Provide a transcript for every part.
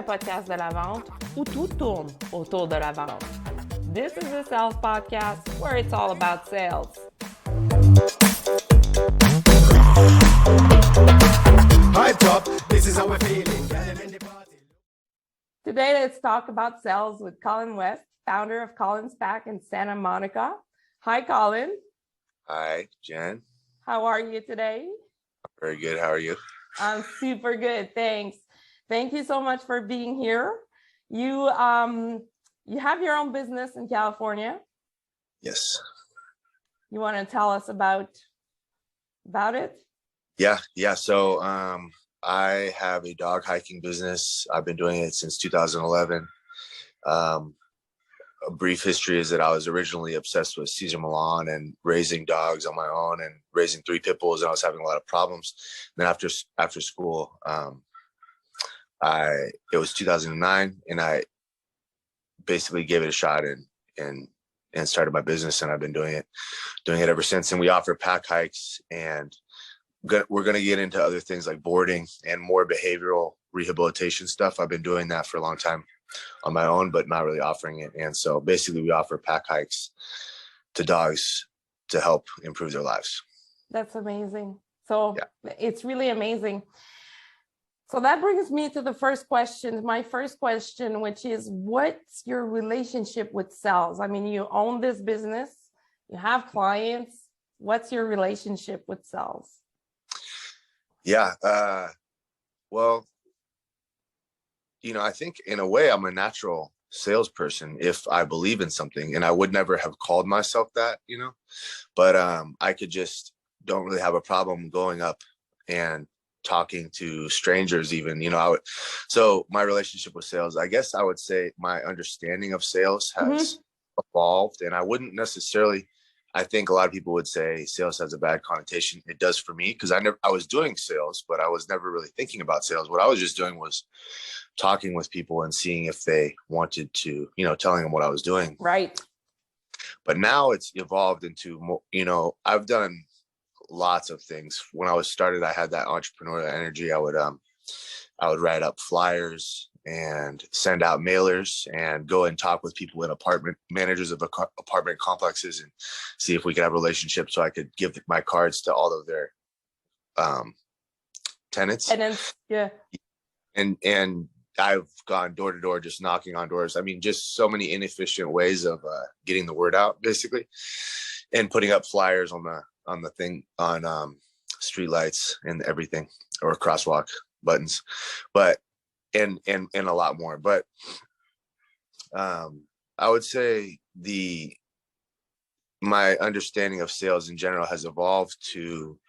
podcast de la vente où tout tourne autour de la vente. This is the Sales Podcast where it's all about sales. Hyped up, this is how we're feeling. Today, let's talk about sales with Colin West, founder of Colin's Pack in Santa Monica. Hi, Colin. Hi, Jen. How are you today? Very good. How are you? I'm super good. Thanks. Thank you so much for being here. You have your own business in California. Yes. You want to tell us about it? Yeah. So I have a dog hiking business. I've been doing it since 2011. A brief history is that I was originally obsessed with Cesar Millan and raising dogs on my own and raising 3 pit bulls, and I was having a lot of problems. And then after school, it was 2009, and I basically gave it a shot and started my business, and I've been doing it ever since. And we offer pack hikes, and we're going to get into other things like boarding and more behavioral rehabilitation stuff. I've been doing that for a long time on my own, but not really offering it. And so basically we offer pack hikes to dogs to help improve their lives. That's amazing. So yeah. It's really amazing. So that brings me to the first question, my first question, which is, what's your relationship with sales? I mean, you own this business, you have clients. What's your relationship with sales? Yeah. Well, I think in a way I'm a natural salesperson if I believe in something, and I would never have called myself that, but I don't really have a problem going up and talking to strangers even, so my relationship with sales, I guess I would say my understanding of sales has evolved, and I think a lot of people would say sales has a bad connotation. It does for me, because I was doing sales, but I was never really thinking about sales. What I was just doing was talking with people and seeing if they wanted to, telling them what I was doing. Right. But now it's evolved into more, I've done lots of things. When I was started, I had that entrepreneurial energy. I would write up flyers and send out mailers and go and talk with people in apartment managers of apartment complexes and see if we could have relationships so I could give my cards to all of their tenants. Yeah. And I've gone door to door, just knocking on doors. I mean, just so many inefficient ways of getting the word out, basically, and putting up flyers on the thing on street lights and everything, or crosswalk buttons, but and a lot more. But I would say my understanding of sales in general has evolved to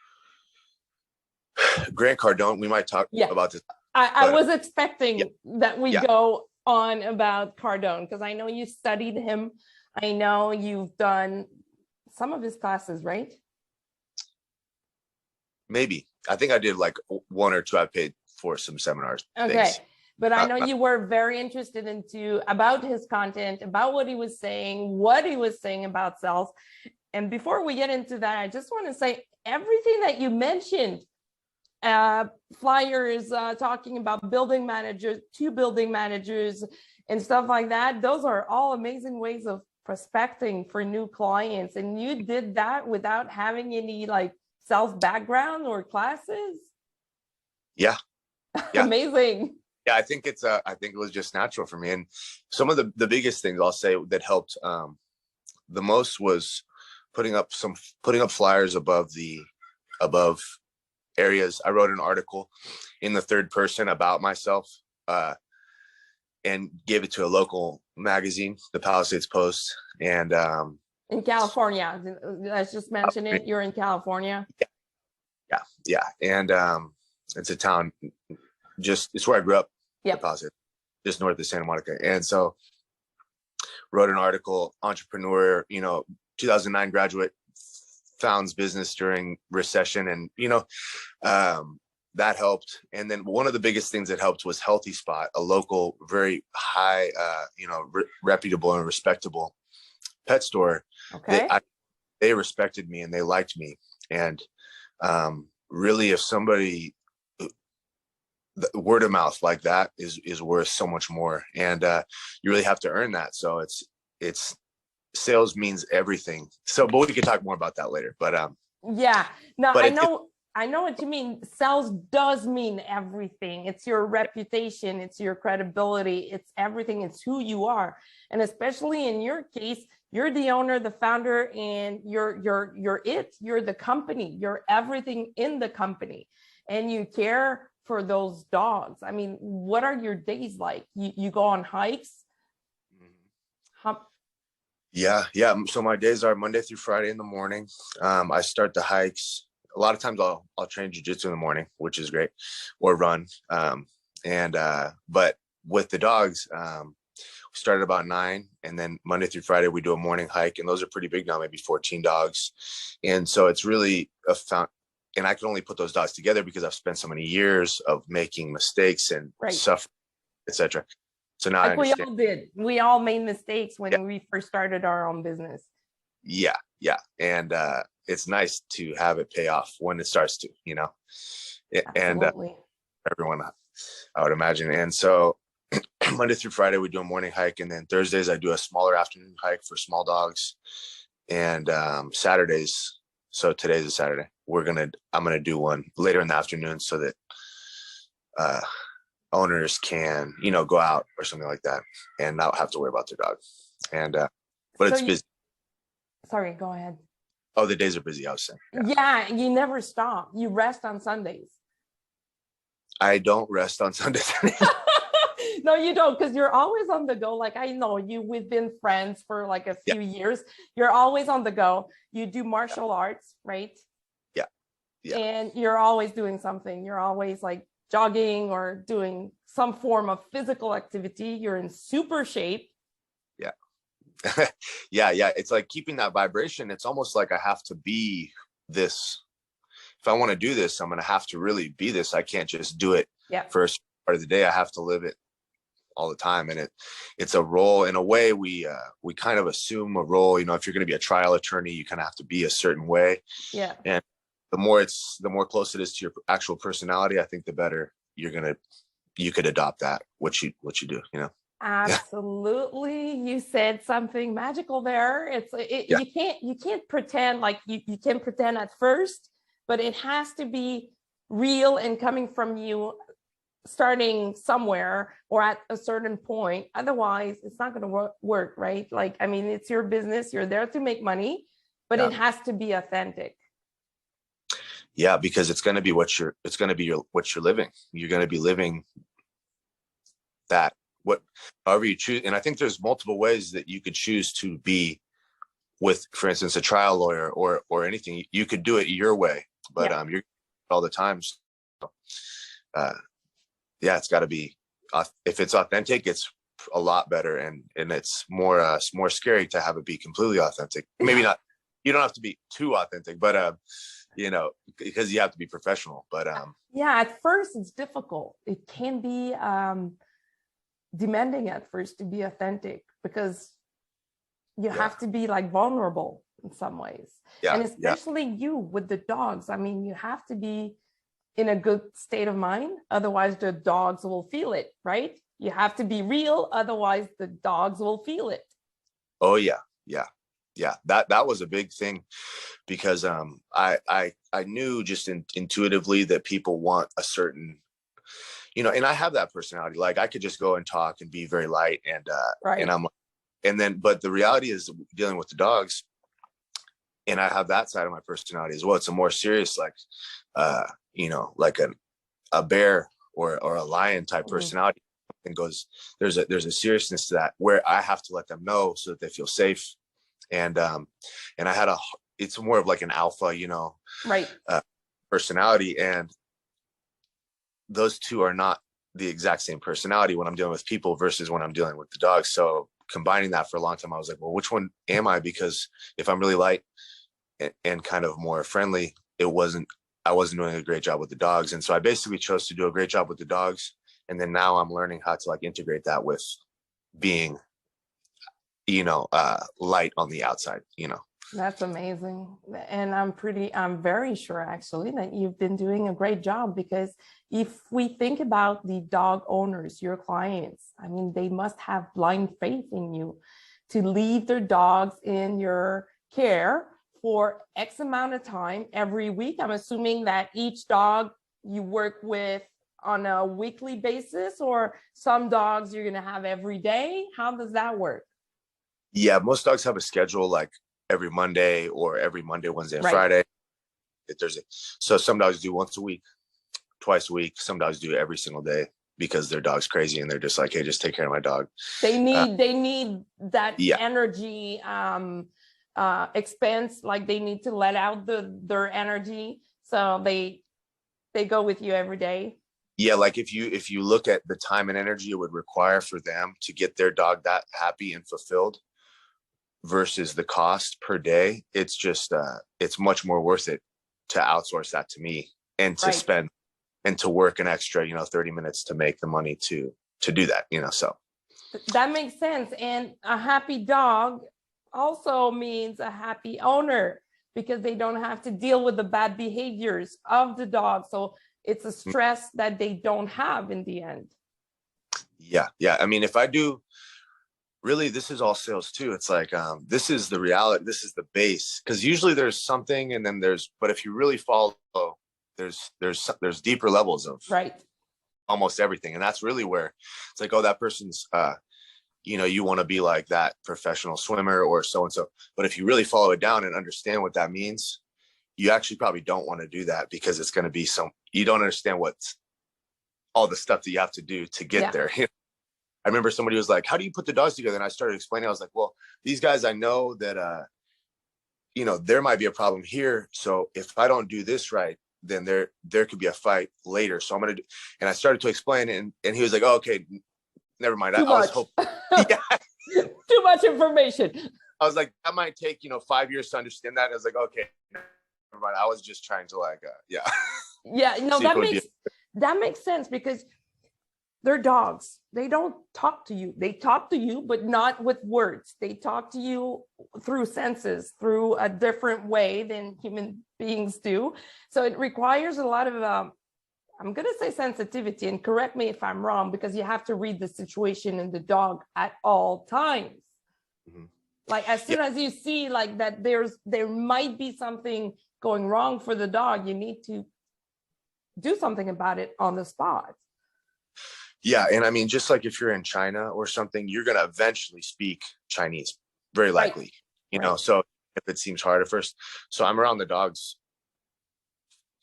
Grant Cardone. We might talk about this. I was expecting that we go on about Cardone, because I know you studied him. I know you've done some of his classes, right? Maybe. I think I did like 1 or 2. I paid for some seminars. Okay. Things. But I know you were very interested about his content, about what he was saying about sales. And before we get into that, I just want to say everything that you mentioned, flyers, talking about building managers and stuff like that, those are all amazing ways of prospecting for new clients. And you did that without having any sales background or classes. Yeah. Amazing. Yeah, I think it was just natural for me. And some of the biggest things I'll say that helped the most was putting up flyers above areas. I wrote an article in the third person about myself and gave it to a local magazine, the Palisades Post. And in California, let's just mention it. You're in California. Yeah. And it's a town, it's where I grew up. Yep. Palisades, just north of Santa Monica. And so wrote an article, entrepreneur, 2009 graduate, founds business during recession. And, that helped. And then one of the biggest things that helped was Healthy Spot, a local, very high, reputable and respectable pet store. Okay. They respected me and they liked me. And really, if somebody the word of mouth like that is worth so much more. And you really have to earn that. So it's sales means everything. So, but we could talk more about that later. But yeah, no, but I know what you mean. Sales does mean everything. It's your reputation, it's your credibility, it's everything, it's who you are. And especially in your case, you're the owner, the founder, and you're the company, you're everything in the company, and you care for those dogs. I mean, what are your days like? You go on hikes? Yeah. So my days are Monday through Friday in the morning. I start the hikes. A lot of times I'll train jujitsu in the morning, which is great, or run. But with the dogs, we start at about 9, and then Monday through Friday we do a morning hike, and those are pretty big now, maybe 14 dogs. And so it's really and I can only put those dogs together because I've spent so many years of making mistakes and suffering, etc. So now like we all did. We all made mistakes when we first started our own business. Yeah. And it's nice to have it pay off when it starts to, Absolutely. And everyone, I would imagine. And so Monday through Friday, we do a morning hike. And then Thursdays, I do a smaller afternoon hike for small dogs. And Saturdays, so today's a Saturday, I'm going to do one later in the afternoon so that owners can, go out or something like that and not have to worry about their dog. And, but so it's busy. Sorry, go ahead. Oh, the days are busy, I was saying. Yeah, you never stop. You rest on Sundays. I don't rest on Sundays. No, you don't, because you're always on the go. Like, I know you, we've been friends for like a few years. You're always on the go. You do martial arts, right? Yeah. And you're always doing something. You're always like jogging or doing some form of physical activity. You're in super shape. Yeah. It's like keeping that vibration. It's almost like I have to be this. If I want to do this, I'm going to have to really be this. I can't just do it first part of the day. I have to live it all the time. And it's a role. In a way, we kind of assume a role. If you're going to be a trial attorney, you kind of have to be a certain way. Yeah. And the more close it is to your actual personality, I think the better you could adopt that, what you do, Absolutely. You said something magical there. You can't pretend. Like you can pretend at first, but it has to be real and coming from you, starting somewhere or at a certain point. Otherwise it's not going to work, right? Like, I mean, it's your business, you're there to make money, but it has to be authentic. Yeah, because it's going to be what you're living. You're going to be living that, however you choose. And I think there's multiple ways that you could choose to be with, for instance, a trial lawyer or anything. You could do it your way, but you're all the time. So, it's got to be, if it's authentic, it's a lot better. And it's more scary to have it be completely authentic. Maybe not, you don't have to be too authentic, but, because you have to be professional, but, at first it's difficult. It can be, demanding at first to be authentic because you have to be like vulnerable in some ways. And especially you with the dogs. I mean, you have to be in a good state of mind. Otherwise the dogs will feel it, right? You have to be real. Otherwise the dogs will feel it. Oh yeah. That was a big thing because I knew just intuitively that people want a certain, and I have that personality. Like I could just go and talk and be very light and but the reality is dealing with the dogs, and I have that side of my personality as well. It's a more serious, like, like a bear or a lion type personality. And there's a seriousness to that where I have to let them know so that they feel safe. And it's more of like an alpha, personality. And those two are not the exact same personality when I'm dealing with people versus when I'm dealing with the dogs. So combining that for a long time, I was like, well, which one am I? Because if I'm really light and kind of more friendly, I wasn't doing a great job with the dogs. And so I basically chose to do a great job with the dogs. And then now I'm learning how to like integrate that with being, light on the outside, That's amazing. And I'm very sure actually that you've been doing a great job, because if we think about the dog owners, your clients, I mean, they must have blind faith in you to leave their dogs in your care for X amount of time every week. I'm assuming that each dog you work with on a weekly basis, or some dogs you're going to have every day. How does that work? Yeah, most dogs have a schedule like every Monday or every Monday, Wednesday, and Right. Friday, Thursday. So some dogs do once a week, twice a week. Some dogs do every single day because their dog's crazy and they're just like, hey, just take care of my dog. They need that Yeah. energy expense, like they need to let out their energy. So they go with you every day. Yeah, like if you look at the time and energy it would require for them to get their dog that happy and fulfilled versus the cost per day, it's just it's much more worth it to outsource that to me and to Right. spend and to work an extra 30 minutes to make the money to do that, so That makes sense. And a happy dog also means a happy owner, because they don't have to deal with the bad behaviors of the dog. So it's a stress that they don't have in the end. yeah. I mean, if I do, really, this is all sales too. It's like this is the reality, this is the base, because usually there's something and then but if you really follow, there's deeper levels of Right. almost everything. And that's really where it's like, oh, that person's you want to be like that professional swimmer or so and so, but if you really follow it down and understand what that means, you actually probably don't want to do that, because it's going to be you don't understand what's all the stuff that you have to do to get there. I remember somebody was like, how do you put the dogs together? And I started explaining, I was like, well, these guys, I know that, there might be a problem here. So if I don't do this right, then there could be a fight later. So I'm going to do, and I started to explain, and he was like, oh, okay, never mind. I was hoping, yeah. Too much information. I was like, that might take, 5 years to understand that. And I was like, okay, never mind. I was just trying to yeah. Yeah, no, that makes sense, because they're dogs. They don't talk to you. They talk to you, but not with words. They talk to you through senses, through a different way than human beings do. So it requires a lot of, I'm going to say sensitivity, and correct me if I'm wrong, because you have to read the situation in the dog at all times. Mm-hmm. Like as soon as you see like that there might be something going wrong for the dog, you need to do something about it on the spot. Yeah. And I mean, just like if you're in China or something, you're going to eventually speak Chinese, very likely, right. So if it seems hard at first. So I'm around the dogs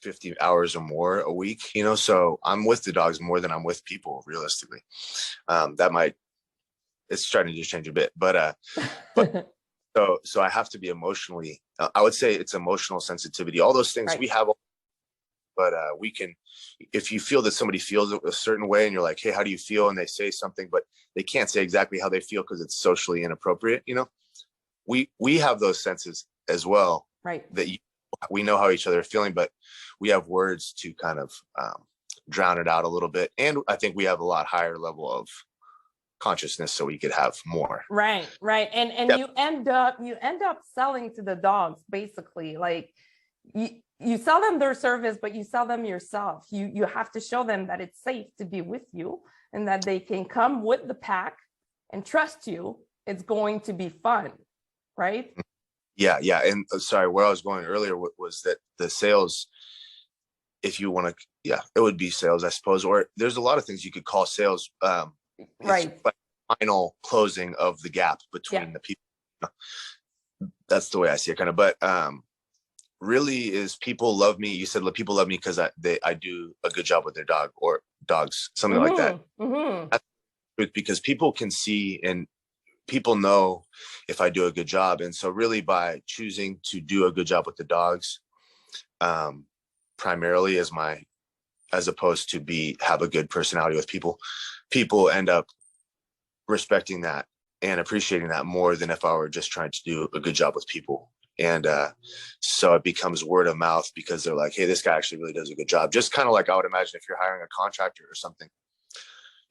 50 hours or more a week, so I'm with the dogs more than I'm with people, realistically. It's starting to change a bit, but so I have to be emotionally, I would say it's emotional sensitivity, all those things we have, but we can, if you feel that somebody feels a certain way and you're like, hey, how do you feel? And they say something, but they can't say exactly how they feel because it's socially inappropriate. We have those senses as well, right? That we know how each other are feeling, but we have words to kind of drown it out a little bit. And I think we have a lot higher level of consciousness, so we could have more. Right. And you end up selling to the dogs, basically. Like you sell them their service, but you sell them yourself. You have to show them that it's safe to be with you and that they can come with the pack and trust you. It's going to be fun, right? Yeah. And sorry, where I was going earlier was that the sales, if you want to, it would be sales, I suppose, or there's a lot of things you could call sales. Right. Like final closing of the gap between the people. That's the way I see it, kind of. But really, is people love me. You said people love me because I do a good job with their dog or dogs, something like that. Mm-hmm. That's because people can see and people know if I do a good job, and so really by choosing to do a good job with the dogs, primarily as opposed to have a good personality with people end up respecting that and appreciating that more than if I were just trying to do a good job with people. And so it becomes word of mouth because they're like, hey, this guy actually really does a good job. Just kind of like I would imagine if you're hiring a contractor or something,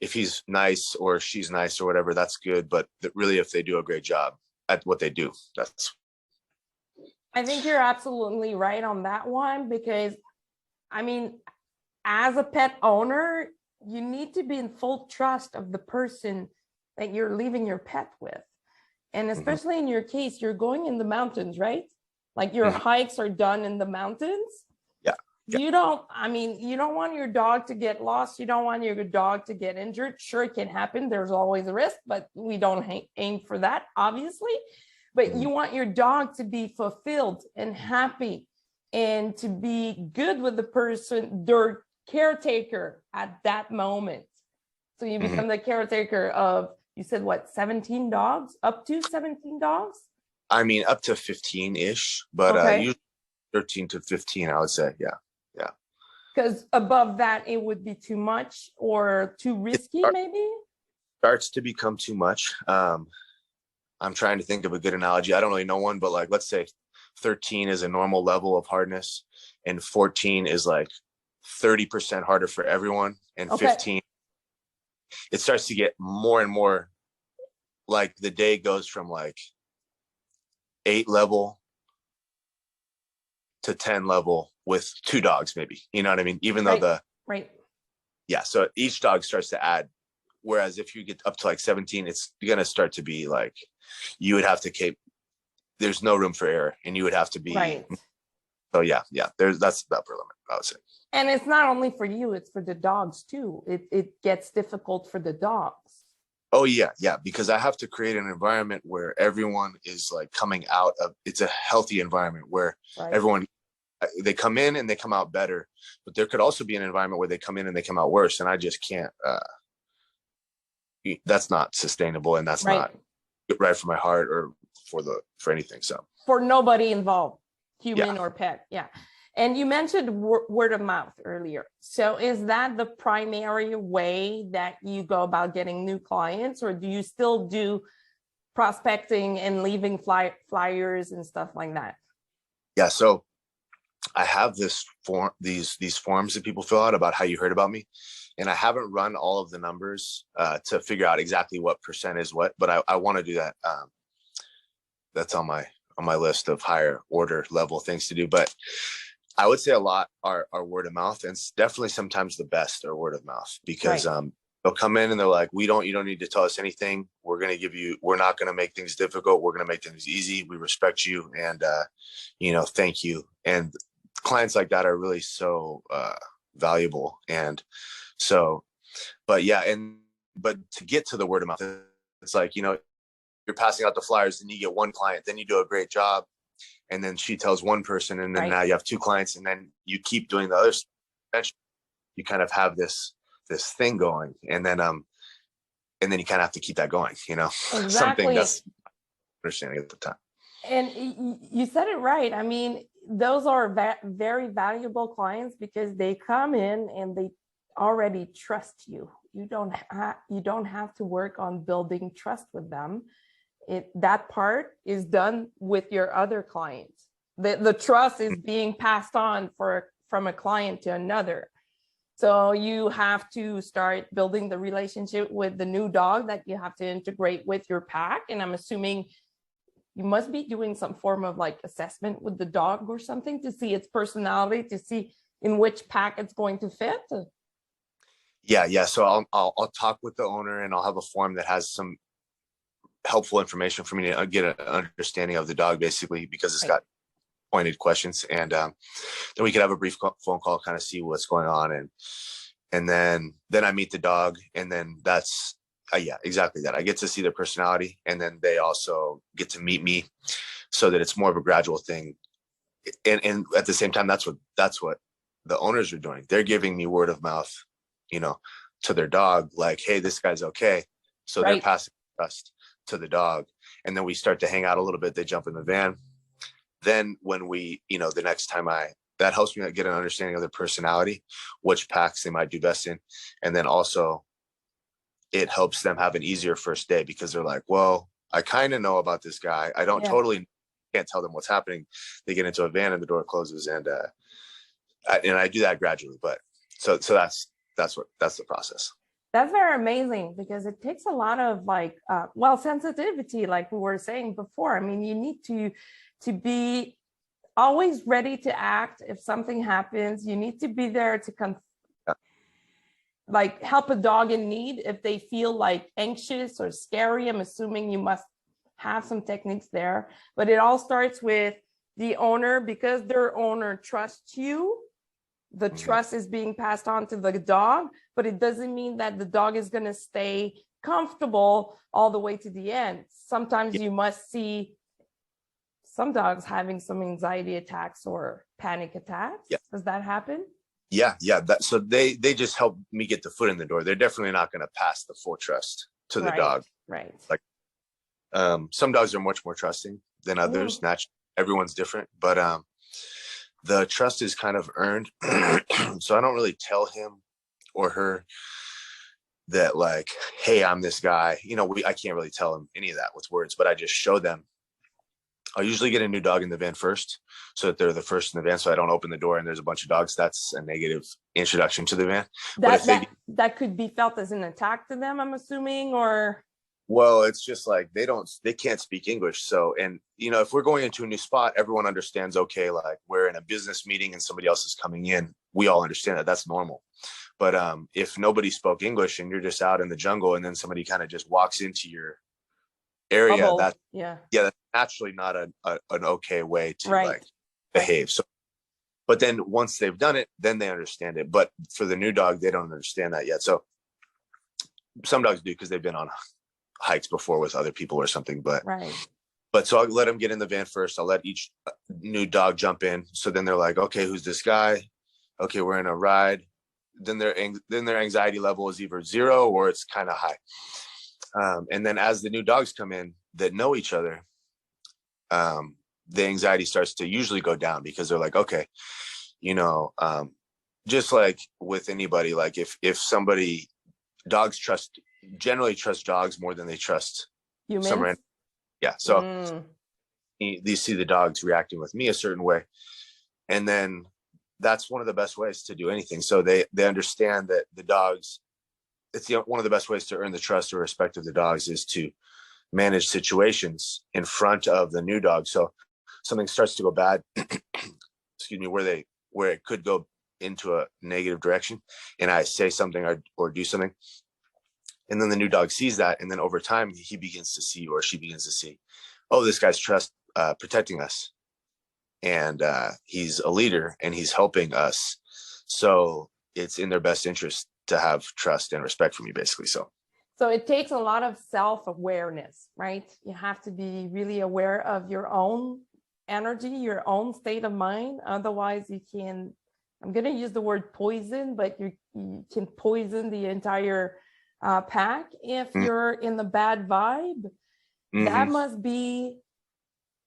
if he's nice or she's nice or whatever, that's good. But really, if they do a great job at what they do, that's. I think you're absolutely right on that one, because I mean, as a pet owner, you need to be in full trust of the person that you're leaving your pet with. And especially in your case, you're going in the mountains, right? Like your hikes are done in the mountains. Yeah. You don't, I mean, you don't want your dog to get lost. You don't want your dog to get injured. Sure, it can happen. There's always a risk, but we don't aim for that, obviously. But you want your dog to be fulfilled and happy and to be good with the person, their caretaker at that moment. So you become the caretaker of, you said what, 17 dogs? Up to 17 dogs? I mean, up to 15-ish, but usually 13 to 15, I would say. Yeah. Yeah. Because above that, it would be too much or too risky, maybe? Starts to become too much. I'm trying to think of a good analogy. I don't really know one, but like, let's say 13 is a normal level of hardness and 14 is like 30% harder for everyone. And 15, it starts to get more and more like the day goes from like 8 level to 10 level with 2 dogs, maybe, you know what I mean? Even though yeah. So each dog starts to add. Whereas if you get up to like 17, it's going to start to be like, you would have to keep, there's no room for error and you would have to be. So yeah. That's the upper limit, I would say. And it's not only for you, it's for the dogs too. It gets difficult for the dogs. Oh yeah. Because I have to create an environment where everyone is like coming out of, it's a healthy environment where everyone, they come in and they come out better, but there could also be an environment where they come in and they come out worse. And I just can't, that's not sustainable, and that's not right for my heart or for anything. So for nobody involved, human or pet. Yeah. And you mentioned word of mouth earlier. So is that the primary way that you go about getting new clients, or do you still do prospecting and leaving flyers and stuff like that? Yeah. So I have this form, these forms that people fill out about how you heard about me. And I haven't run all of the numbers to figure out exactly what percent is what, but I want to do that. That's on my list of higher order level things to do. But I would say a lot are word of mouth, and it's definitely sometimes the best are word of mouth, because they'll come in and they're like, you don't need to tell us anything. We're not going to make things difficult. We're going to make things easy. We respect you. And, thank you. And clients like that are really so valuable. And so, but to get to the word of mouth, it's like, you're passing out the flyers and you get one client, then you do a great job. And then she tells one person, and then now you have 2 clients, and then you keep doing the other stuff. You kind of have this thing going, and then you kind of have to keep that going, something that's understanding at the time. And you said it right. I mean, those are very valuable clients because they come in and they already trust you. You don't have to work on building trust with them. That part is done with your other clients. The trust is being passed on from a client to another. So you have to start building the relationship with the new dog that you have to integrate with your pack. And I'm assuming you must be doing some form of like assessment with the dog or something to see its personality, to see in which pack it's going to fit. Yeah. So I'll talk with the owner, and I'll have a form that has some helpful information for me to get an understanding of the dog, basically, because it's got pointed questions. And then we could have a brief phone call, kind of see what's going on. And then I meet the dog, and then that's, exactly that. I get to see their personality, and then they also get to meet me, so that it's more of a gradual thing. And at the same time, that's what the owners are doing. They're giving me word of mouth, to their dog, like, hey, this guy's okay. So they're passing trust to the dog. And then we start to hang out a little bit. They jump in the van. Then when we, the next time that helps me get an understanding of their personality, which packs they might do best in. And then also it helps them have an easier first day, because they're like, well, I kind of know about this guy. I don't can't tell them what's happening. They get into a van and the door closes, and I do that gradually. But so that's the process. That's very amazing, because it takes a lot of sensitivity, like we were saying before. I mean, you need to be always ready to act if something happens. You need to be there to like help a dog in need if they feel like anxious or scary. I'm assuming you must have some techniques there, but it all starts with the owner, because their owner trusts you. The trust is being passed on to the dog, but it doesn't mean that the dog is going to stay comfortable all the way to the end. Sometimes you must see some dogs having some anxiety attacks or panic attacks. Does that happen? Yeah. So they just help me get the foot in the door. They're definitely not going to pass the full trust to the dog. Right. Like some dogs are much more trusting than others. Naturally, everyone's different, but the trust is kind of earned. So I don't really tell him or her that like, hey, I'm this guy. I can't really tell them any of that with words, but I just show them. I'll usually get a new dog in the van first, so that they're the first in the van, so I don't open the door and there's a bunch of dogs. That's a negative introduction to the van. That could be felt as an attack to them, I'm assuming, or... Well, it's just like they can't speak English. So, and if we're going into a new spot, everyone understands, okay, like we're in a business meeting and somebody else is coming in. We all understand that that's normal. But if nobody spoke English and you're just out in the jungle and then somebody kind of just walks into your area, that's naturally not an okay way to like behave. So, but then once they've done it, then they understand it. But for the new dog, they don't understand that yet. So some dogs do because they've been on hikes before with other people or something. But so I'll let them get in the van first. I'll let each new dog jump in. So then they're like, okay, who's this guy? Okay, we're in a ride. Then their anxiety level is either 0 or it's kind of high. And then as the new dogs come in that know each other, the anxiety starts to usually go down, because they're like, okay, just like with anybody, like if dogs generally trust dogs more than they trust humans. So they see the dogs reacting with me a certain way, and then that's one of the best ways to do anything. So they understand that the dogs, it's one of the best ways to earn the trust or respect of the dogs is to manage situations in front of the new dog. So something starts to go bad, excuse me, where it could go into a negative direction, and I say something or do something, and then the new dog sees that, and then over time he begins to see, or she begins to see, oh, this guy's protecting us, and he's a leader and he's helping us. So it's in their best interest to have trust and respect for me, basically. So it takes a lot of self-awareness, right? You have to be really aware of your own energy, your own state of mind. Otherwise you can, I'm going to use the word poison, but you can poison the entire pack if you're in the bad vibe. That must be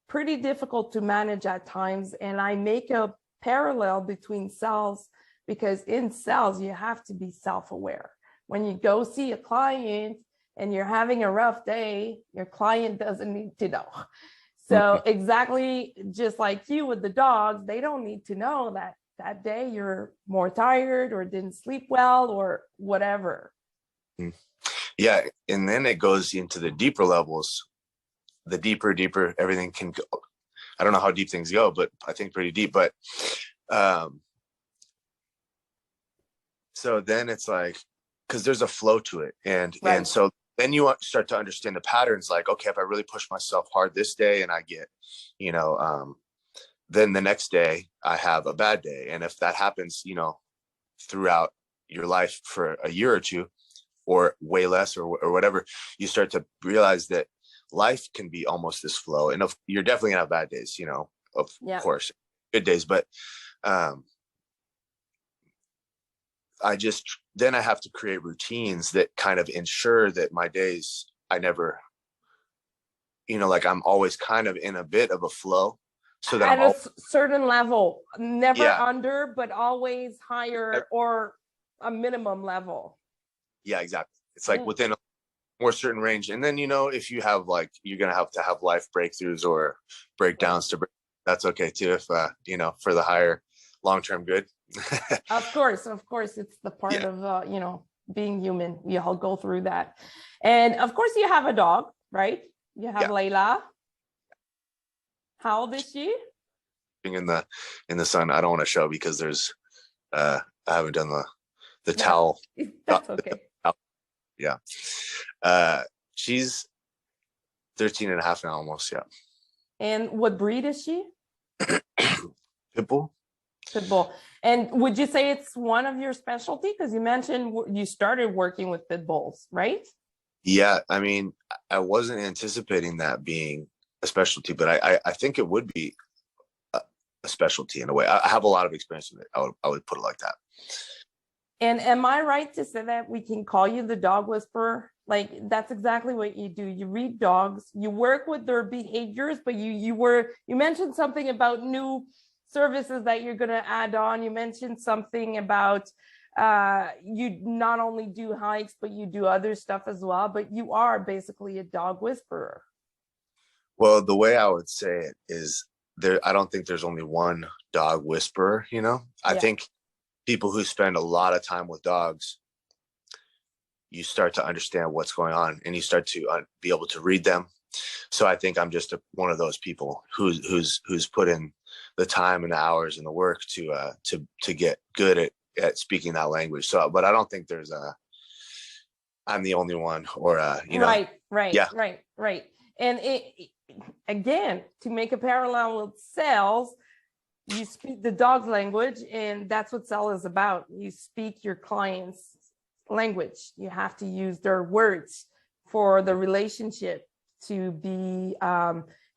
pretty difficult to manage at times. And I make a parallel between cells, because in cells you have to be self-aware. When you go see a client and you're having a rough day, your client doesn't need to know. So exactly just like you with the dogs, they don't need to know that that day you're more tired or didn't sleep well or whatever. Yeah. And then it goes into the deeper levels, the deeper everything can go. I don't know how deep things go, but I think pretty deep. But so then it's like, because there's a flow to it. And so then you start to understand the patterns, like, okay, if I really push myself hard this day and I get, then the next day I have a bad day. And if that happens, throughout your life for a year or two, or way less or whatever, you start to realize that life can be almost this flow. And you're definitely gonna have bad days, of course, good days. But then I have to create routines that kind of ensure that my days, I never, like I'm always kind of in a bit of a flow. So that at a certain level, never under, but always higher or a minimum level. Yeah, exactly. It's like within a more certain range. And then, if you have you're going to have life breakthroughs or breakdowns that's okay too. If, for the higher long-term good. Of course. It's the part of, being human. We all go through that. And of course you have a dog, right? You have Layla. How old is she? in the sun. I don't want to show because there's I haven't done the No, towel. that's okay. Yeah. She's 13 and a half now almost. Yeah. And what breed is she? Pit bull. Pit bull. And would you say it's one of your specialty? Because you mentioned you started working with pit bulls, right? Yeah. I mean, I wasn't anticipating that being a specialty, but I think it would be a specialty in a way. I have a lot of experience with it. I would put it like that. And am I right to say that we can call you the dog whisperer? Like that's exactly what you do. You read dogs, you work with their behaviors, but you mentioned something about new services that you're going to add on. You mentioned something about you not only do hikes, but you do other stuff as well. But you are basically a dog whisperer. Well, the way I would say it is I don't think there's only one dog whisperer, you know? I think people who spend a lot of time with dogs, you start to understand what's going on and you start to be able to read them. So I think I'm just one of those people who's put in the time and the hours and the work to get good at speaking that language. So, but I don't think I'm the only one or, you know. Right. And again, to make a parallel with sales, you speak the dog's language, and that's what sales is about. You speak your client's language. You have to use their words for the relationship to be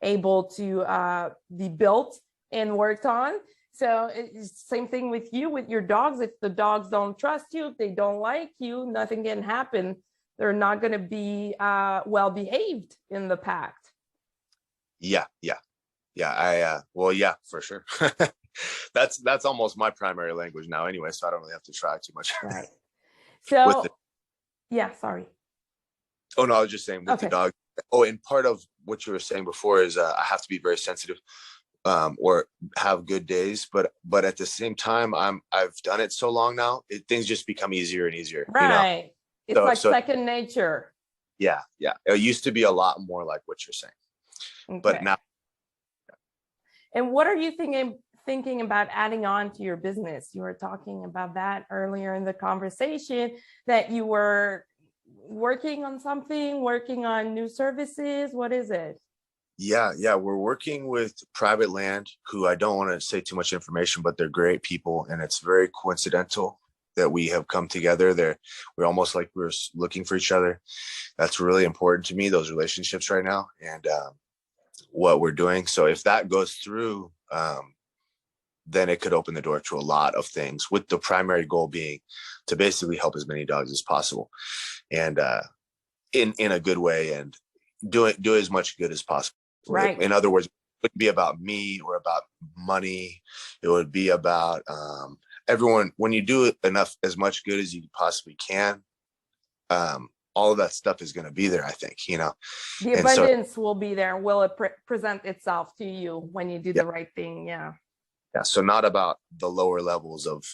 able to be built and worked on. So it's the same thing with you, with your dogs. If the dogs don't trust you, if they don't like you, nothing can happen. They're not going to be well behaved in the pack. Yeah, for sure. That's almost my primary language now anyway, so I don't really have to try too much. Right. So sorry. Oh no, I was just saying with the dog. Oh, and part of what you were saying before is I have to be very sensitive or have good days, but at the same time I've done it so long now, things just become easier and easier. Right. You know? It's second nature. Yeah. It used to be a lot more like what you're saying. Okay. But now. And what are you thinking about adding on to your business? You were talking about that earlier in the conversation, that you were working on something, working on new services. What is it? Yeah. We're working with private land, who I don't want to say too much information, but they're great people. And it's very coincidental that we have come together. We're almost like we're looking for each other. That's really important to me, those relationships right now. And what we're doing. So if that goes through, then it could open the door to a lot of things, with the primary goal being to basically help as many dogs as possible, and in a good way, and do as much good as possible. Right. In other words, it wouldn't be about me or about money. It would be about everyone. When you do as much good as you possibly can, all of that stuff is going to be there, I think, you know. The abundance will be there. Will it present itself to you when you do the right thing? Yeah. So not about the lower levels of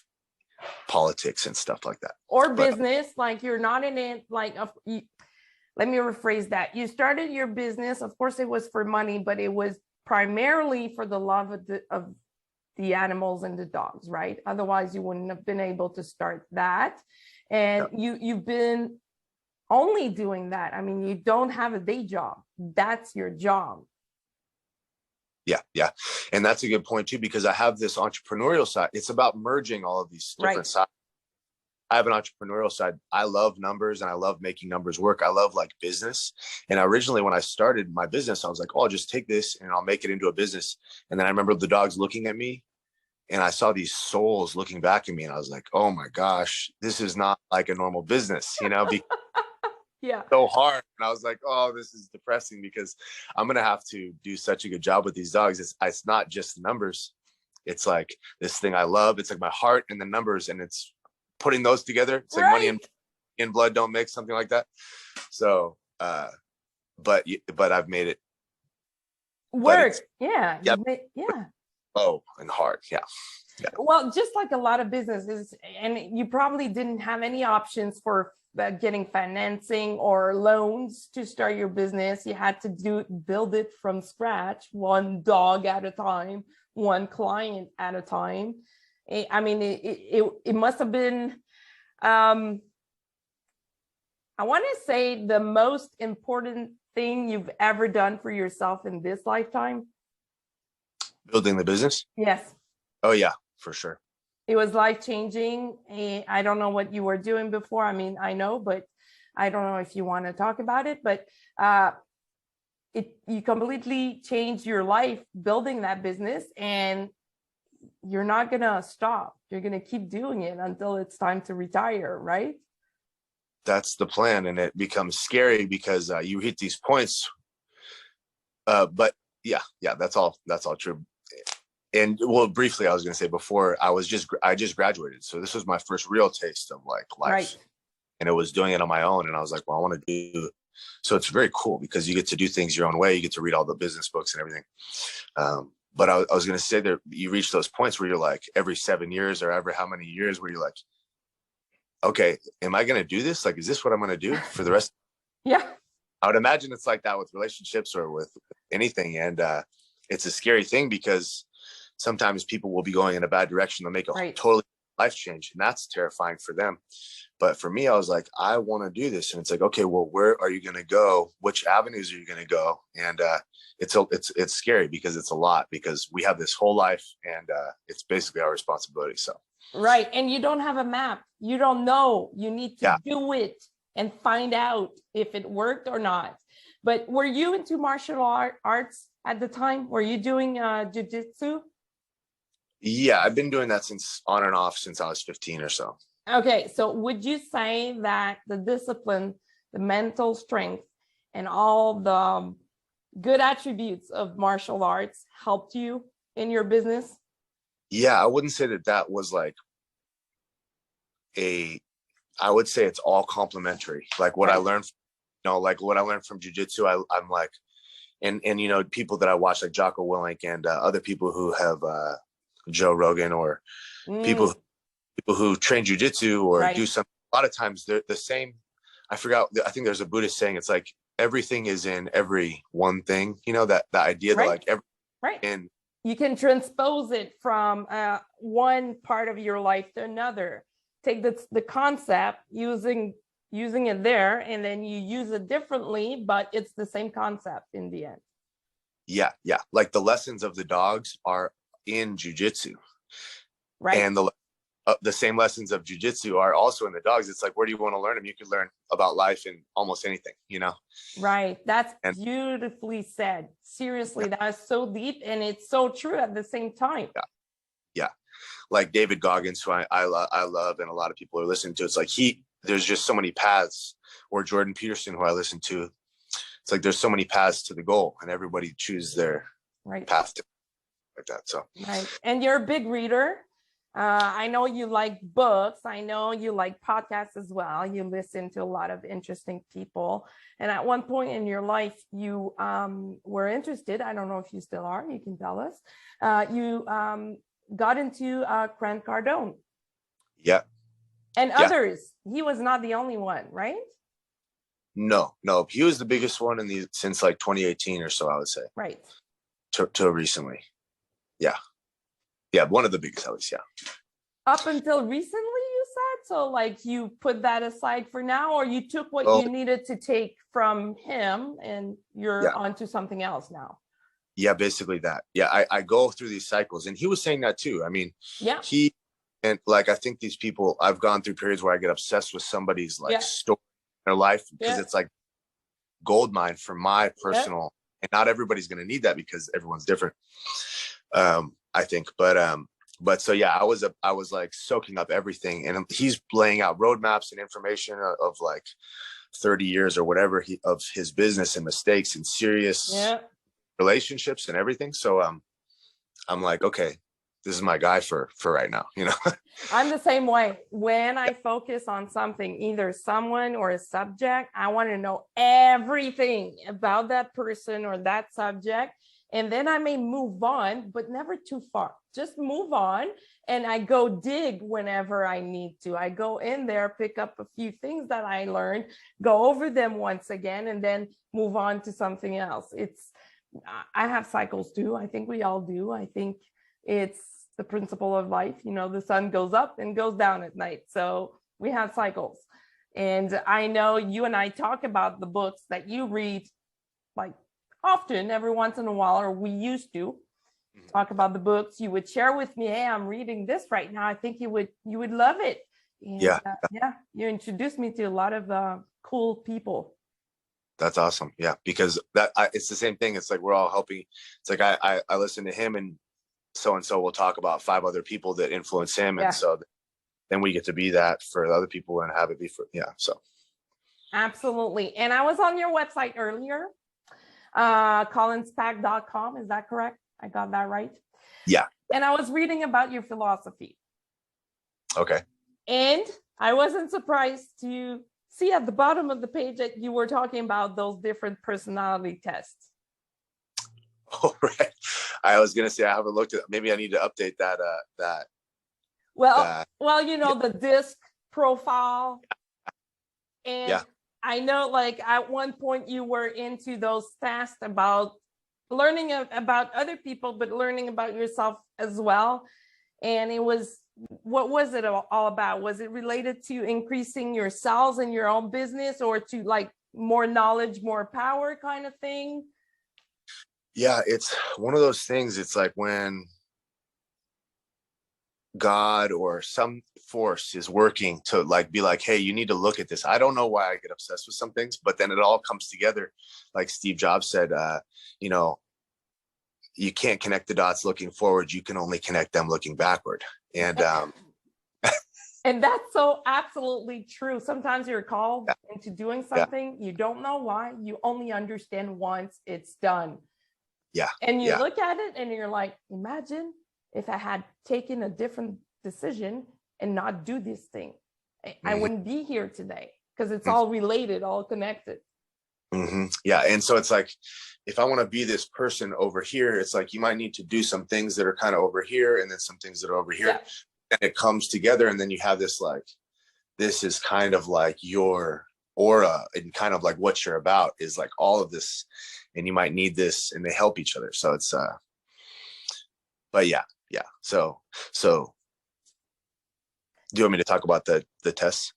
politics and stuff like that. Or business, like you're not in it, like, let me rephrase that. You started your business, of course it was for money, but it was primarily for the love of the animals and the dogs, right? Otherwise you wouldn't have been able to start that. And you've been only doing that. I mean, you don't have a day job. That's your job. Yeah. And that's a good point too, because I have this entrepreneurial side. It's about merging all of these different sides. I have an entrepreneurial side. I love numbers and I love making numbers work. I love like business. And originally when I started my business, I was like, oh, I'll just take this and I'll make it into a business. And then I remember the dogs looking at me and I saw these souls looking back at me and I was like, oh my gosh, this is not like a normal business, you know, because so hard. And I was like, oh, this is depressing because I'm going to have to do such a good job with these dogs. It's not just the numbers. It's like this thing I love. It's like my heart and the numbers, and it's putting those together. It's like money and blood don't mix, something like that. So, but I've made it work. Oh, and hard. Yeah. Well, just like a lot of businesses, and you probably didn't have any options for getting financing or loans to start your business. You had to build it from scratch, one dog at a time, one client at a time. I mean, it must have been, I want to say, the most important thing you've ever done for yourself in this lifetime. Building the business? Yes. Oh yeah, for sure. It was life-changing. I don't know what you were doing before. I mean, I know, but I don't know if you want to talk about it, but you completely changed your life building that business, and you're not going to stop. You're going to keep doing it until it's time to retire, right? That's the plan. And it becomes scary because you hit these points. But yeah, that's all true. And well, briefly, I was going to say before, I just graduated. So this was my first real taste of like life. Right. And it was doing it on my own. And I was like, well, I want to do. So it's very cool because you get to do things your own way. You get to read all the business books and everything. But I was going to say that you reach those points where you're like every 7 years or every how many years where you're like, okay, am I going to do this? Like, is this what I'm going to do for the rest? Yeah. I would imagine it's like that with relationships or with anything. And it's a scary thing because sometimes people will be going in a bad direction. They'll make a totally life change. And that's terrifying for them. But for me, I was like, I want to do this. And it's like, okay, well, where are you going to go? Which avenues are you going to go? And it's scary because it's a lot, because we have this whole life and it's basically our responsibility. So. Right. And you don't have a map. You don't know. You need to do it and find out if it worked or not. But were you into martial arts at the time? Were you doing jiu-jitsu? Yeah, I've been doing that on and off since I was 15 or so. Okay. So would you say that the discipline, the mental strength, and all the good attributes of martial arts helped you in your business? Yeah, I wouldn't say that was like I would say it's all complementary. Like what I learned, like what I learned from jiu-jitsu, I'm like, and people that I watch like Jocko Willink and other people who have Joe Rogan or people who train jiu-jitsu or do something. A lot of times they're the same. I think there's a Buddhist saying, it's like everything is in every one thing, that the idea that like and you can transpose it from one part of your life to another. Take the concept, using it there, and then you use it differently, but it's the same concept in the end. Yeah. Like the lessons of the dogs are in jiu-jitsu. Right. And the same lessons of jiu-jitsu are also in the dogs. It's like, where do you want to learn them? You can learn about life in almost anything, Right. That's beautifully said. Seriously, that is so deep, and it's so true at the same time. Yeah. Like David Goggins, who I love, and a lot of people are listening to. It's like there's just so many paths. Or Jordan Peterson, who I listen to. It's like there's so many paths to the goal, and everybody chooses their path to like that. So and you're a big reader. I know you like books. I know you like podcasts as well. You listen to a lot of interesting people. And at one point in your life, you were interested. I don't know if you still are. You can tell us. You got into Grant Cardone. Yeah. And others. He was not the only one, right? No. He was the biggest one since like 2018 or so, I would say. Right. To recently. Yeah. Yeah, one of the biggest, at least, yeah. Up until recently, you said? So, like, you put that aside for now, or you took what you needed to take from him, and you're onto something else now? Yeah, basically that. Yeah, I go through these cycles, and he was saying that too. I mean, and like, I think these people, I've gone through periods where I get obsessed with somebody's like story in their life, because it's like gold mine for my personal, and not everybody's going to need that because everyone's different. I think, but so yeah, I was like soaking up everything, and he's laying out roadmaps and information of like 30 years or whatever of his business and mistakes and serious relationships and everything. So I'm like, okay, this is my guy for right now, I'm the same way. When I focus on something, either someone or a subject, I want to know everything about that person or that subject. And then I may move on, but never too far. Just move on. And I go dig whenever I need to. I go in there, pick up a few things that I learned, go over them once again, and then move on to something else. I have cycles too. I think we all do. I think It's the principle of life. You know, the sun goes up and goes down at night. So we have cycles. And I know you and I talk about the books that you read like often, every once in a while, or we used to talk about the books. You would share with me, hey, I'm reading this right now. I think you would love it. And, Yeah. You introduced me to a lot of cool people. That's awesome. Yeah, because it's the same thing. It's like we're all helping. It's like I listen to him, and so will talk about 5 other people that influence him, and so then we get to be that for other people and have it be for so. Absolutely. And I was on your website earlier, colinspack.com. Is that correct? I got that right? Yeah. And I was reading about your philosophy. Okay. And I wasn't surprised to see at the bottom of the page that you were talking about those different personality tests. Oh, right. I was gonna say I haven't looked at. Maybe I need to update that. Well, you know, the disc profile, and I know, like at one point you were into those tests about learning about other people, but learning about yourself as well. And it was, what was it all about? Was it related to increasing your sales in your own business, or to like more knowledge, more power kind of thing? Yeah, it's one of those things. It's like when God or some force is working to like be like, hey, you need to look at this. I don't know why I get obsessed with some things, but then it all comes together. Like Steve Jobs said, you know, you can't connect the dots looking forward. You can only connect them looking backward. And and that's so absolutely true. Sometimes you're called into doing something, you don't know why, you only understand once it's done. Yeah. And you look at it and you're like, imagine if I had taken a different decision and not do this thing. I wouldn't be here today, because it's all related, all connected. Yeah. And so it's like, if I want to be this person over here, it's like you might need to do some things that are kind of over here, and then some things that are over here. And it comes together, and then you have this like, this is kind of like your aura, and kind of like what you're about is like all of this, and you might need this, and they help each other. So it's but yeah. So do you want me to talk about the tests?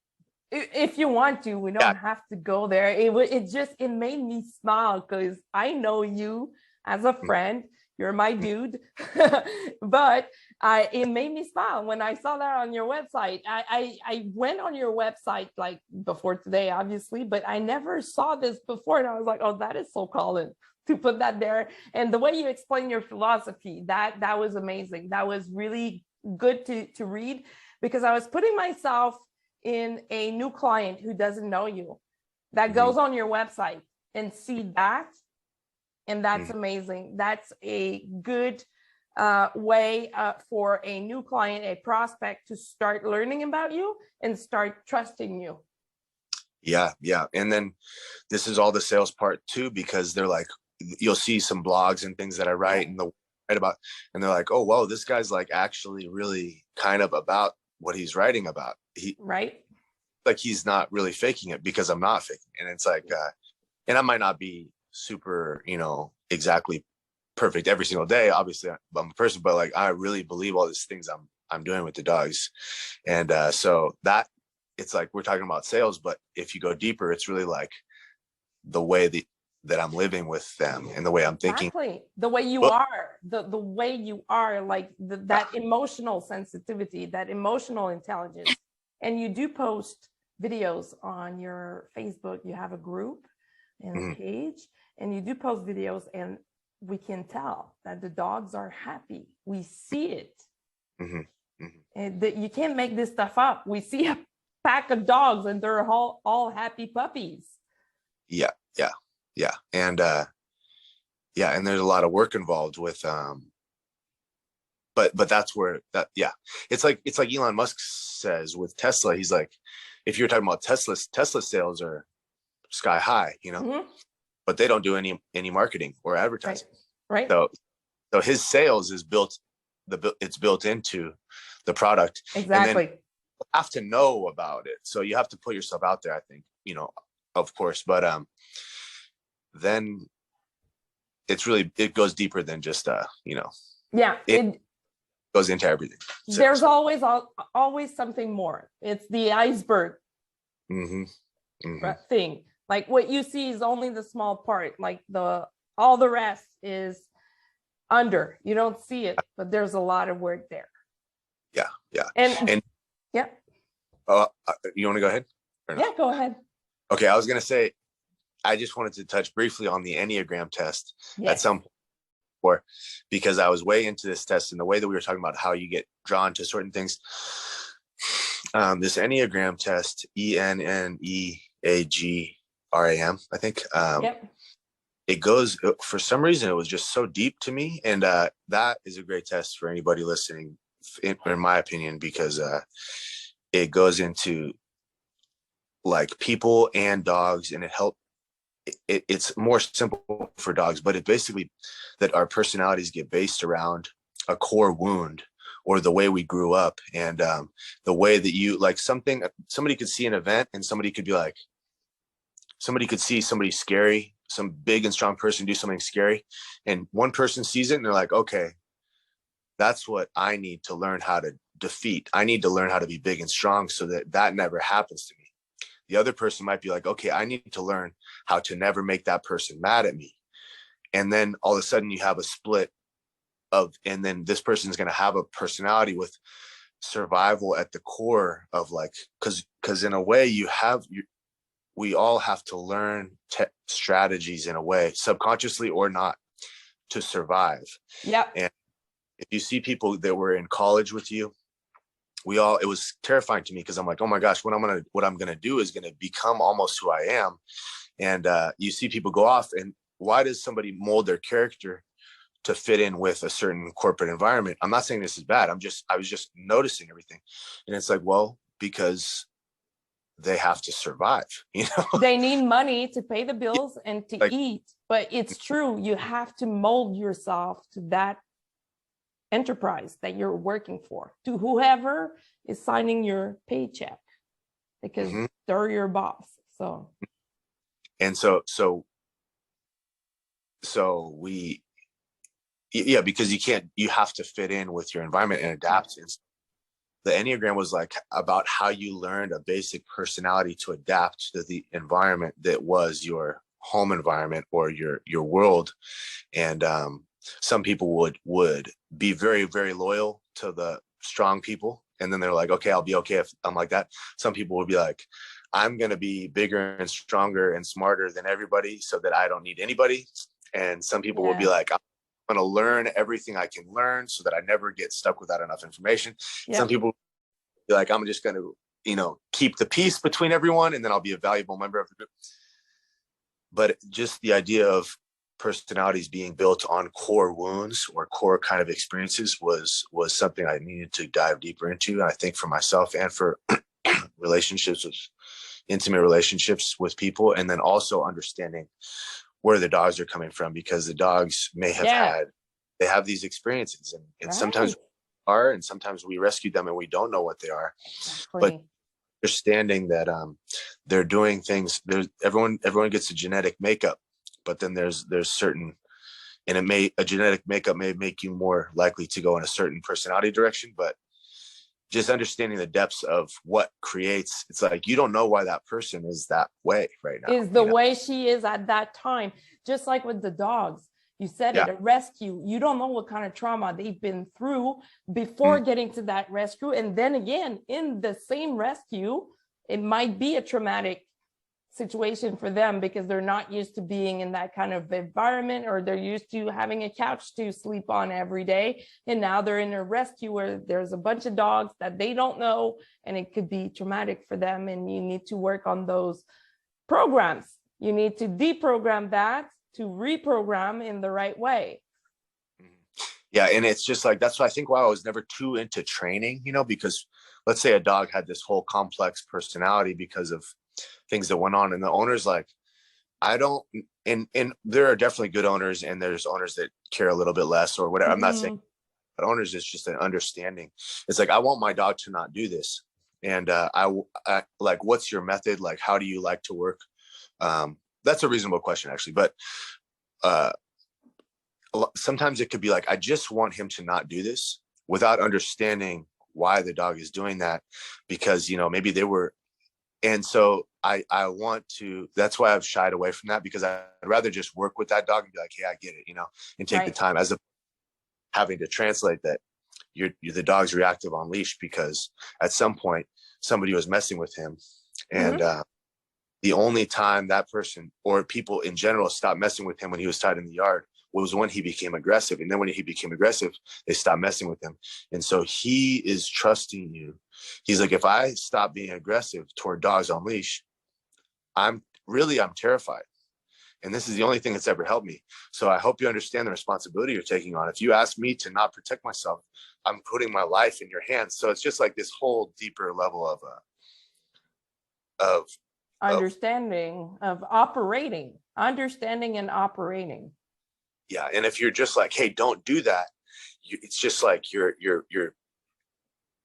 If you want to, we don't have to go there. It made me smile, because I know you as a friend. You're my dude. But it made me smile when I saw that on your website. I went on your website like before today, obviously, but I never saw this before. And I was like, oh, that is so Colin to put that there. And the way you explain your philosophy, that was amazing. That was really good to read, because I was putting myself in a new client who doesn't know you, that goes on your website and see that. And that's amazing. That's a good way for a new client, a prospect, to start learning about you and start trusting you. Yeah. And then this is all the sales part too, because they're like, you'll see some blogs and things that I write and write about, and they're like, oh, whoa, this guy's like actually really kind of about what he's writing about. Like he's not really faking it, because I'm not faking. And it's like, and I might not be super, exactly perfect every single day. Obviously I'm a person, but like, I really believe all these things I'm doing with the dogs. And so that it's like, we're talking about sales, but if you go deeper, it's really like the way that I'm living with them, and the way I'm thinking. Exactly. The way you are, the way you are, like that emotional sensitivity, that emotional intelligence. And you do post videos on your Facebook. You have a group and a page, and you do post videos, and we can tell that the dogs are happy. We see it. And that you can't make this stuff up. We see a pack of dogs, and they're all happy puppies. Yeah. And and there's a lot of work involved with but that's where it's like Elon Musk says with Tesla. He's like, if you're talking about Tesla sales are sky high, but they don't do any marketing or advertising. Right. So his sales is it's built into the product. Exactly. And then you have to know about it. So you have to put yourself out there, I think, of course, but then it goes deeper than just goes into everything. There's always something more. It's the iceberg thing. Like what you see is only the small part. Like all the rest is under. You don't see it, but there's a lot of work there. Yeah. And yeah. You want to go ahead? Yeah, go ahead. Okay, I was gonna say, I just wanted to touch briefly on the Enneagram test at some point, because I was way into this test, and the way that we were talking about how you get drawn to certain things. This Enneagram test, ENNEAGRAM, I think. It goes, for some reason, it was just so deep to me, and that is a great test for anybody listening, in my opinion, because it goes into like people and dogs, and it's more simple for dogs, but it basically that our personalities get based around a core wound or the way we grew up, and the way that you like somebody could see an event, and somebody could see somebody scary, some big and strong person do something scary, and one person sees it and they're like, okay, that's what I need to learn how to defeat. I need to learn how to be big and strong so that never happens to me. The other person might be like, okay, I need to learn how to never make that person mad at me. And then all of a sudden you have a split and then this person is going to have a personality with survival at the core of, like, because in a way we all have to learn strategies in a way, subconsciously or not, to survive. Yeah. And if you see people that were in college with you, it was terrifying to me, because I'm like, oh my gosh, what I'm gonna do is gonna become almost who I am. And you see people go off, and why does somebody mold their character to fit in with a certain corporate environment? I'm not saying this is bad. I was just noticing everything, and it's like, well, because they have to survive, They need money to pay the bills and to eat. But it's true, you have to mold yourself to that enterprise that you're working for, to whoever is signing your paycheck, because they're your boss. So because you have to fit in with your environment and adapt. And the Enneagram was like about how you learned a basic personality to adapt to the environment that was your home environment or your world. And some people would be very, very loyal to the strong people, and then they're like, okay, I'll be okay if I'm like that. Some people would be like, I'm going to be bigger and stronger and smarter than everybody so that I don't need anybody. And some people would be like, I'm going to learn everything I can learn so that I never get stuck without enough information. Some people be like, I'm just going to, keep the peace between everyone, and then I'll be a valuable member of the group. But just the idea of personalities being built on core wounds or core kind of experiences was something I needed to dive deeper into. And I think for myself and for intimate relationships with people, and then also understanding where the dogs are coming from, because the dogs may have they have these experiences, and sometimes and sometimes we rescue them and we don't know what they are. But understanding that they're doing things, everyone gets a genetic makeup, but then there's certain, and a genetic makeup may make you more likely to go in a certain personality direction, but just understanding the depths of what creates, it's like, you don't know why that person is that way right now. Is the way she is at that time. Just like with the dogs, you said it, a rescue, you don't know what kind of trauma they've been through before getting to that rescue. And then again, in the same rescue, it might be a traumatic situation for them because they're not used to being in that kind of environment, or they're used to having a couch to sleep on every day. And now they're in a rescue where there's a bunch of dogs that they don't know, and it could be traumatic for them. And you need to work on those programs. You need to deprogram that to reprogram in the right way. Yeah. And it's just like, that's why I think why I was never too into training, because let's say a dog had this whole complex personality because of things that went on, and the owner's like, I don't, and there are definitely good owners, and there's owners that care a little bit less or whatever. I'm not saying, but owners, it's just an understanding. It's like, I want my dog to not do this. And I like, what's your method? Like, how do you like to work? That's a reasonable question, actually. But sometimes it could be like, I just want him to not do this. without understanding why the dog is doing that, because, you know, maybe they were. And so I want to, that's why I've shied away from that, because I'd rather just work with that dog and be like, hey, I get it, you know, and take the time, as of having to translate that you're the dog's reactive on leash because at some point somebody was messing with him. And the only time that person or people in general stopped messing with him when he was tied in the yard was when he became aggressive. And then when he became aggressive, they stopped messing with him. And so he is trusting you. He's like, if I stop being aggressive toward dogs on leash, I'm terrified. And this is the only thing that's ever helped me. So I hope you understand the responsibility you're taking on. If you ask me to not protect myself, I'm putting my life in your hands. So it's just like this whole deeper level of understanding, of operating, understanding and operating. Yeah. And if you're just like, hey, don't do that, it's just like you're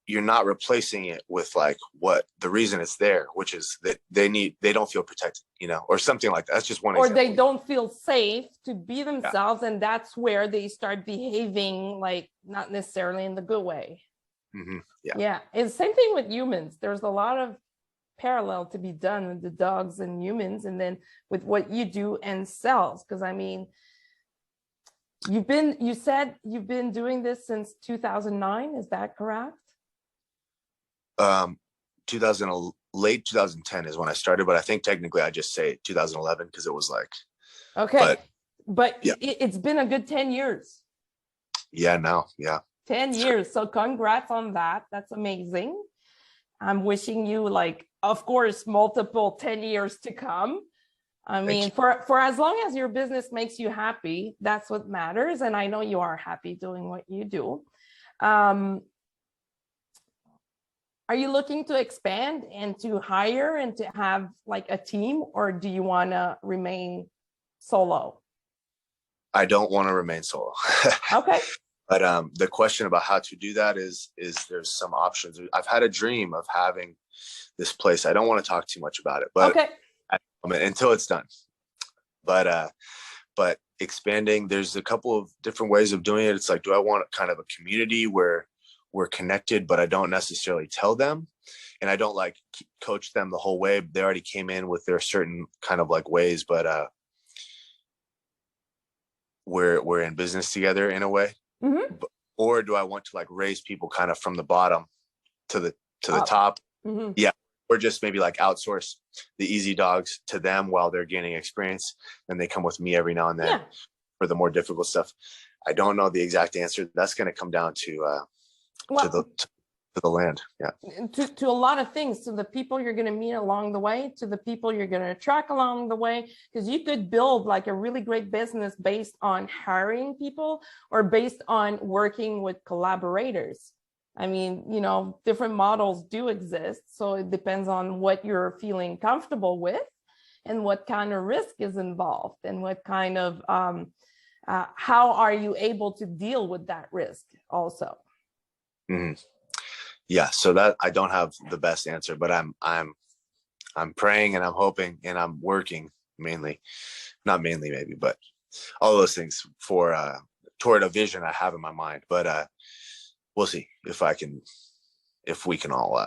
not replacing it with like what the reason it's there, which is that they don't feel protected, you know, or something like that. That's just one or example. They don't feel safe to be themselves. And that's where they start behaving like not necessarily in the good way. Yeah. It's the same thing with humans. There's a lot of parallel to be done with the dogs and humans, and then with what you do and cells. Because I mean, you said you've been doing this since 2009. Is that correct? Late 2010 is when I started, but I think technically I just say 2011 because it was like, okay, but yeah. It's been a good 10 years. Yeah, now, yeah. 10 years. So congrats on that. That's amazing. I'm wishing you, like, of course, multiple 10 years to come. I mean, for as long as your business makes you happy, that's what matters. And I know you are happy doing what you do. Are you looking to expand and to hire and to have like a team, or do you want to remain solo? I don't want to remain solo. Okay. But the question about how to do that is there's some options. I've had a dream of having this place. I don't want to talk too much about it, but until it's done. But expanding, there's a couple of different ways of doing it. It's like, do I want kind of a community where we're connected, but I don't necessarily tell them, and I don't like coach them the whole way. They already came in with their certain kind of like ways, but we're in business together in a way. Or do I want to like raise people kind of from the bottom to the top? Yeah. Or just maybe like outsource the easy dogs to them while they're gaining experience, and they come with me every now and then for the more difficult stuff. I don't know the exact answer. That's going to come down to the land. Yeah. To a lot of things, to the people you're going to meet along the way, to the people you're going to attract along the way, because you could build like a really great business based on hiring people or based on working with collaborators. I mean, you know, different models do exist. So it depends on what you're feeling comfortable with and what kind of risk is involved and what kind of, how are you able to deal with that risk also? Yeah, so that I don't have the best answer, but I'm praying and I'm hoping and I'm working not mainly maybe, but all those things for toward a vision I have in my mind. But we'll see if we can all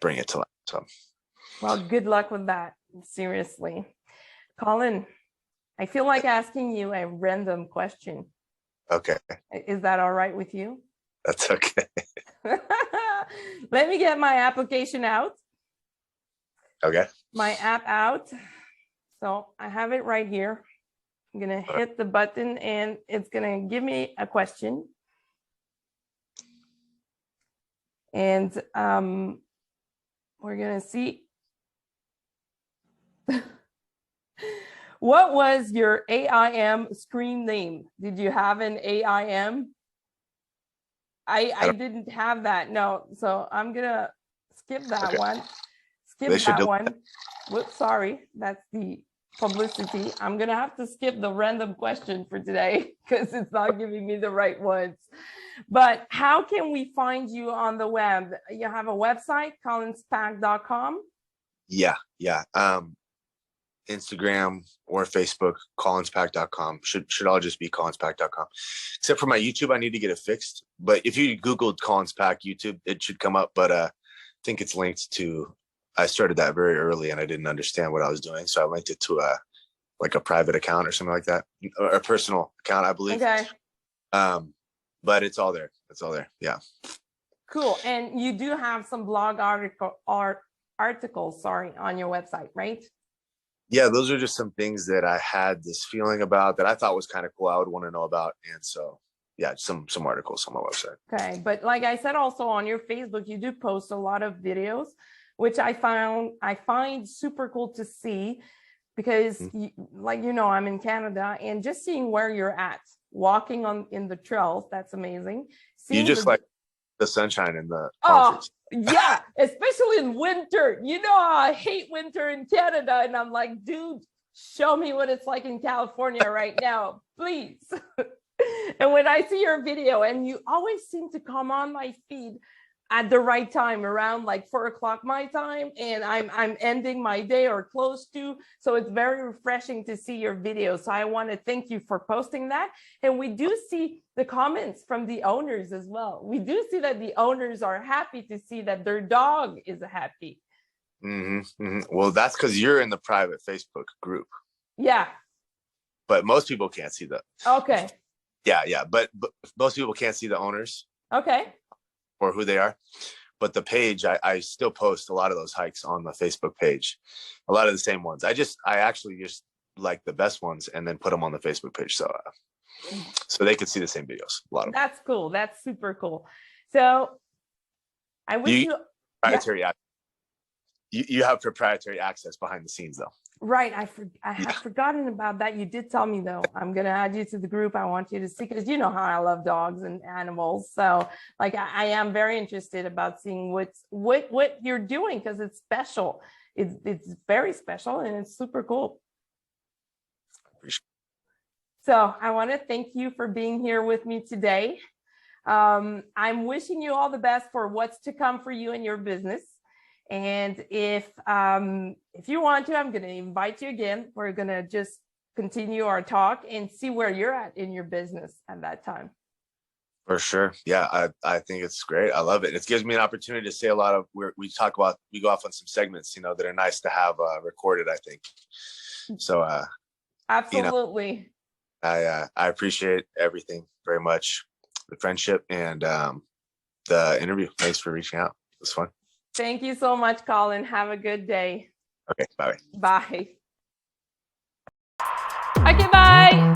bring it to life. So, well, good luck with that. Seriously, Colin, I feel like asking you a random question. Okay. Is that all right with you? That's okay. Let me get my application out. Okay. My app out. So I have it right here. I'm going to hit the button and it's going to give me a question. And we're going to see. What was your AIM screen name? Did you have an AIM? I didn't have that. No. So I'm going to skip that one. Skip that one. Whoops, sorry. That's the publicity. I'm going to have to skip the random question for today because it's not giving me the right ones. But how can we find you on the web? You have a website, colinspack.com? Yeah. Instagram or Facebook, colinspack.com. Should all just be colinspack.com. Except for my YouTube, I need to get it fixed. But if you Googled Collins Pack YouTube, it should come up. But I think it's linked to, I started that very early and I didn't understand what I was doing. So I linked it to a private account or something like that, or a personal account, I believe. Okay. But it's all there. It's all there. Yeah. Cool. And you do have some blog articles, on your website, right? Yeah, those are just some things that I had this feeling about that I thought was kind of cool. I would want to know about. And so, yeah, some articles on my website. Okay. But like I said, also on your Facebook, you do post a lot of videos, which I find super cool to see because I'm in Canada, and just seeing where you're at, walking in the trails, that's amazing. You just like the sunshine in the concerts. Yeah, especially in winter. I hate winter in Canada, and I'm like, dude, show me what it's like in California right now, please. And when I see your video, and you always seem to come on my feed at the right time, around like 4:00 my time, and I'm ending my day or close to, so it's very refreshing to see your videos. So I want to thank you for posting that. And we do see the comments from the owners as well. We do see that the owners are happy to see that their dog is happy. Well, that's because you're in the private Facebook group. Yeah. But most people can't see that. Okay. Yeah. But most people can't see the owners. Okay. Or who they are. But the page, I still post a lot of those hikes on the Facebook page. A lot of the same ones. I actually just like the best ones and then put them on the Facebook page. So they could see the same videos. A lot of them. That's cool. That's super cool. So I wish proprietary you have proprietary access behind the scenes though. Right. I had forgotten about that. You did tell me though. I'm going to add you to the group. I want you to see, because you know how I love dogs and animals. So like, I am very interested about seeing what you're doing, because it's special. It's very special and it's super cool. So I want to thank you for being here with me today. I'm wishing you all the best for what's to come for you and your business. And if you want to, I'm going to invite you again. We're going to just continue our talk and see where you're at in your business at that time. For sure. Yeah, I think it's great. I love it. It gives me an opportunity to say a lot of we go off on some segments, that are nice to have recorded, I think. So absolutely. I appreciate everything very much. The friendship and the interview. Thanks for reaching out. It was fun. Thank you so much, Colin. Have a good day. Okay, bye. Bye. Okay, bye.